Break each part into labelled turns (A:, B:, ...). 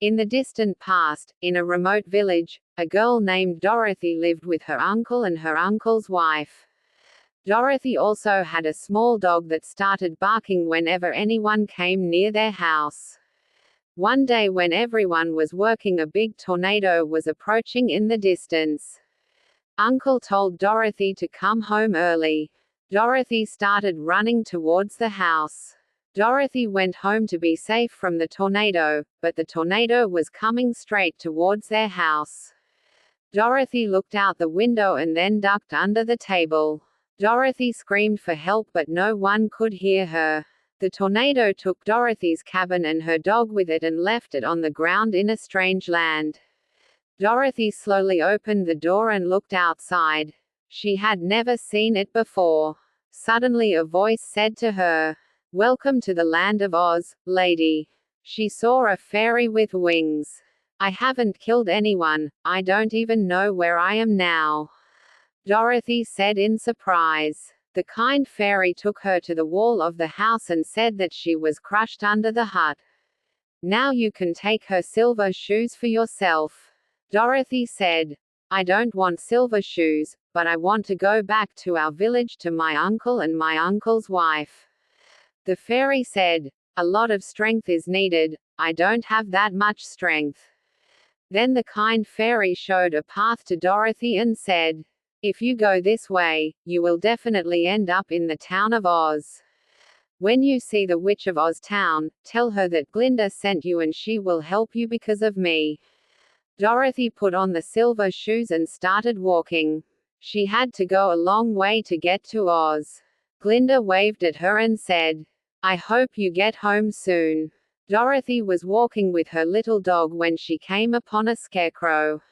A: In the distant past, in a remote village, a girl named Dorothy lived with her uncle and her uncle's wife. Dorothy also had a small dog that started barking whenever anyone came near their house. One day when everyone was working, a big tornado was approaching in the distance. Uncle told Dorothy to come home early. Dorothy started running towards the house. Dorothy went home to be safe from the tornado, but the tornado was coming straight towards their house. Dorothy looked out the window and then ducked under the table. Dorothy screamed for help, but no one could hear her. The tornado took Dorothy's cabin and her dog with it and left it on the ground in a strange land. Dorothy slowly opened the door and looked outside. She had never seen it before. Suddenly a voice said to her, "Welcome to the land of Oz, lady." She saw a fairy with wings. "I haven't killed anyone, I don't even know where I am now," Dorothy said in surprise. The kind fairy took her to the wall of the house and said that she was crushed under the hut. "Now you can take her silver shoes for yourself." Dorothy said, "I don't want silver shoes, but I want to go back to our village to my uncle and my uncle's wife." The fairy said, "A lot of strength is needed, I don't have that much strength." Then the kind fairy showed a path to Dorothy and said, "If you go this way, you will definitely end up in the town of Oz. When you see the Witch of Oz town, tell her that Glinda sent you and she will help you because of me." Dorothy put on the silver shoes and started walking. She had to go a long way to get to Oz. Glinda waved at her and said, "I hope you get home soon." Dorothy was walking with her little dog when she came upon a scarecrow.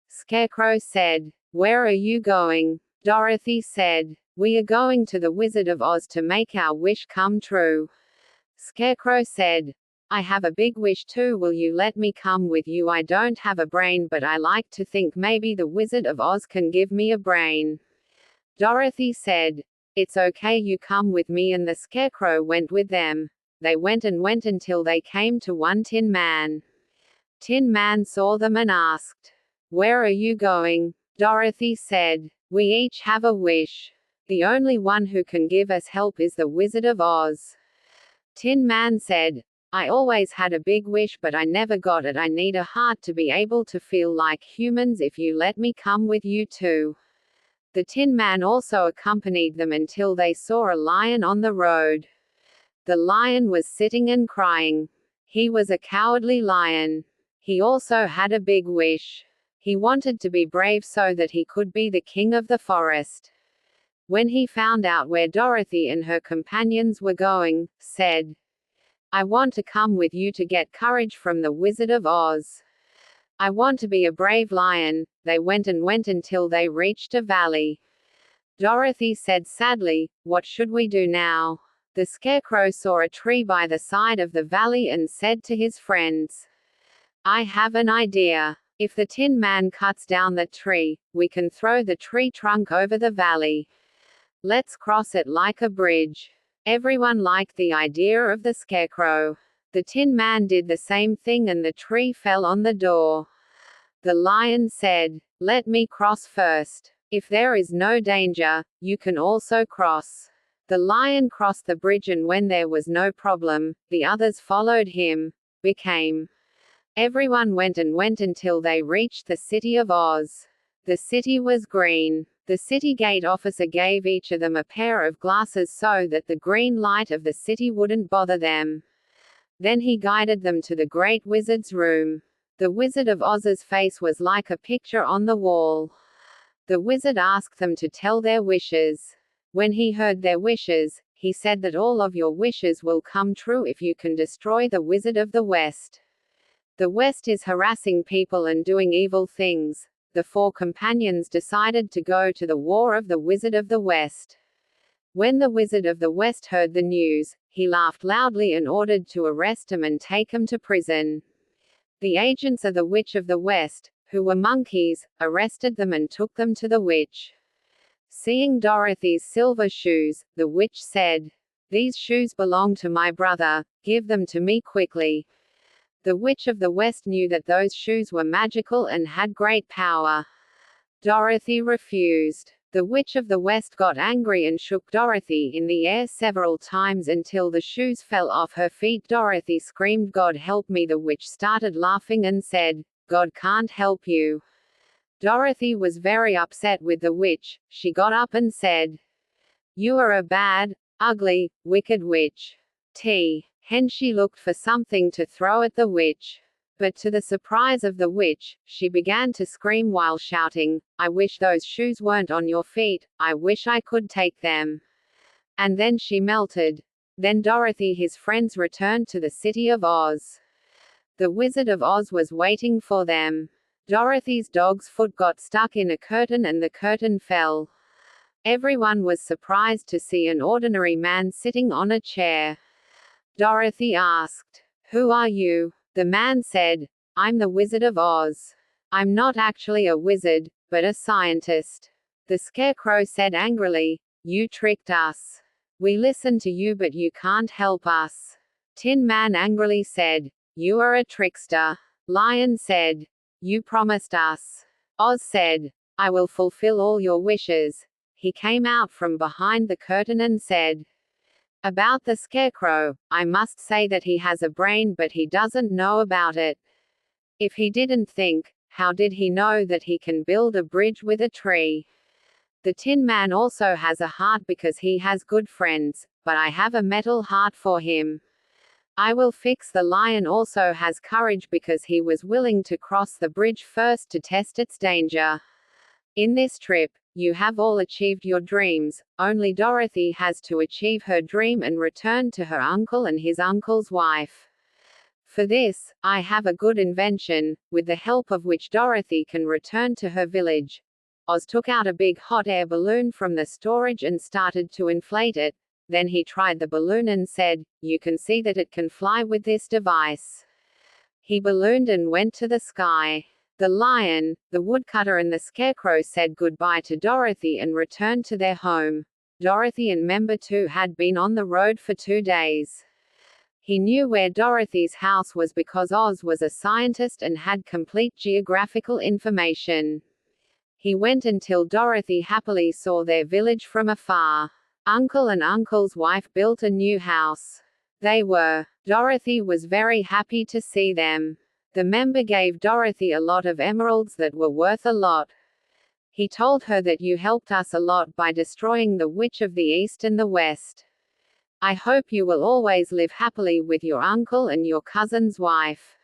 A: Scarecrow said, "Where are you going?" Dorothy said, "We are going to the Wizard of Oz to make our wish come true." Scarecrow said, "I have a big wish too, will you let me come with you? I don't have a brain, but I like to think maybe the Wizard of Oz can give me a brain." Dorothy said, "It's okay, you come with me," and the Scarecrow went with them. They went and went until they came to one Tin Man. Tin Man saw them and asked, "Where are you going?" Dorothy said, "We each have a wish. The only one who can give us help is the Wizard of Oz." Tin Man said, "I always had a big wish, but I never got it. I need a heart to be able to feel like humans. If you let me come with you too." The Tin Man also accompanied them until they saw a lion on the road. The lion was sitting and crying. He was a cowardly lion. He also had a big wish. He wanted to be brave so that he could be the king of the forest. When he found out where Dorothy and her companions were going, said, "I want to come with you to get courage from the Wizard of Oz. I want to be a brave lion." They went and went until they reached a valley. Dorothy said sadly, "What should we do now?" The Scarecrow saw a tree by the side of the valley and said to his friends, "I have an idea. If the Tin Man cuts down the tree, we can throw the tree trunk over the valley. Let's cross it like a bridge." Everyone liked the idea of the Scarecrow. The Tin Man did the same thing and the tree fell on the door. The lion said, "Let me cross first. If there is no danger, you can also cross." The lion crossed the bridge, and when there was no problem, the others followed him. Everyone went and went until they reached the city of Oz. The city was green. The city gate officer gave each of them a pair of glasses so that the green light of the city wouldn't bother them. Then he guided them to the Great Wizard's room. The Wizard of Oz's face was like a picture on the wall. The wizard asked them to tell their wishes. When he heard their wishes, he said that all of your wishes will come true if you can destroy the Wizard of the West. The West is harassing people and doing evil things. The four companions decided to go to the war of the Wizard of the West. When the Wizard of the West heard the news, he laughed loudly and ordered to arrest him and take him to prison. The agents of the Witch of the West, who were monkeys, arrested them and took them to the witch. Seeing Dorothy's silver shoes, the witch said, "These shoes belong to my brother, give them to me quickly." The Witch of the West knew that those shoes were magical and had great power. Dorothy refused. The Witch of the West got angry and shook Dorothy in the air several times until the shoes fell off her feet. Dorothy screamed, "God help me!" The witch started laughing and said, "God can't help you." Dorothy was very upset with the witch. She got up and said, "You are a bad, ugly, wicked witch." Hen she looked for something to throw at the witch. But to the surprise of the witch, she began to scream while shouting, "I wish those shoes weren't on your feet, I wish I could take them." And then she melted. Then Dorothy his friends returned to the city of Oz. The Wizard of Oz was waiting for them. Dorothy's dog's foot got stuck in a curtain and the curtain fell. Everyone was surprised to see an ordinary man sitting on a chair. Dorothy asked, "Who are you?" The man said, "I'm the Wizard of Oz. I'm not actually a wizard, but a scientist." The Scarecrow said angrily, "You tricked us. We listened to you but you can't help us." Tin Man angrily said, "You are a trickster." Lion said, "You promised us." Oz said, "I will fulfill all your wishes." He came out from behind the curtain and said, "About the Scarecrow, I must say that he has a brain but he doesn't know about it. If he didn't think, how did he know that he can build a bridge with a tree? The Tin Man also has a heart because he has good friends, but I have a metal heart for him. I will fix." The lion also has courage because he was willing to cross the bridge first to test its danger. In this trip, you have all achieved your dreams, only Dorothy has to achieve her dream and return to her uncle and his uncle's wife. For this, I have a good invention, with the help of which Dorothy can return to her village. Oz took out a big hot air balloon from the storage and started to inflate it. Then he tried the balloon and said, "You can see that it can fly with this device." He ballooned and went to the sky. The lion, the woodcutter and the Scarecrow said goodbye to Dorothy and returned to their home. Dorothy and Member 2 had been on the road for 2 days. He knew where Dorothy's house was because Oz was a scientist and had complete geographical information. He went until Dorothy happily saw their village from afar. Uncle and Uncle's wife built a new house. Dorothy was very happy to see them. The member gave Dorothy a lot of emeralds that were worth a lot. He told her that you helped us a lot by destroying the Witch of the East and the West. I hope you will always live happily with your uncle and your cousin's wife.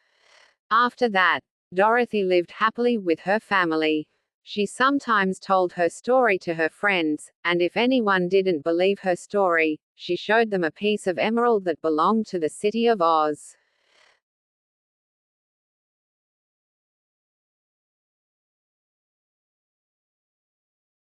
A: After that, Dorothy lived happily with her family. She sometimes told her story to her friends, and if anyone didn't believe her story, she showed them a piece of emerald that belonged to the city of Oz.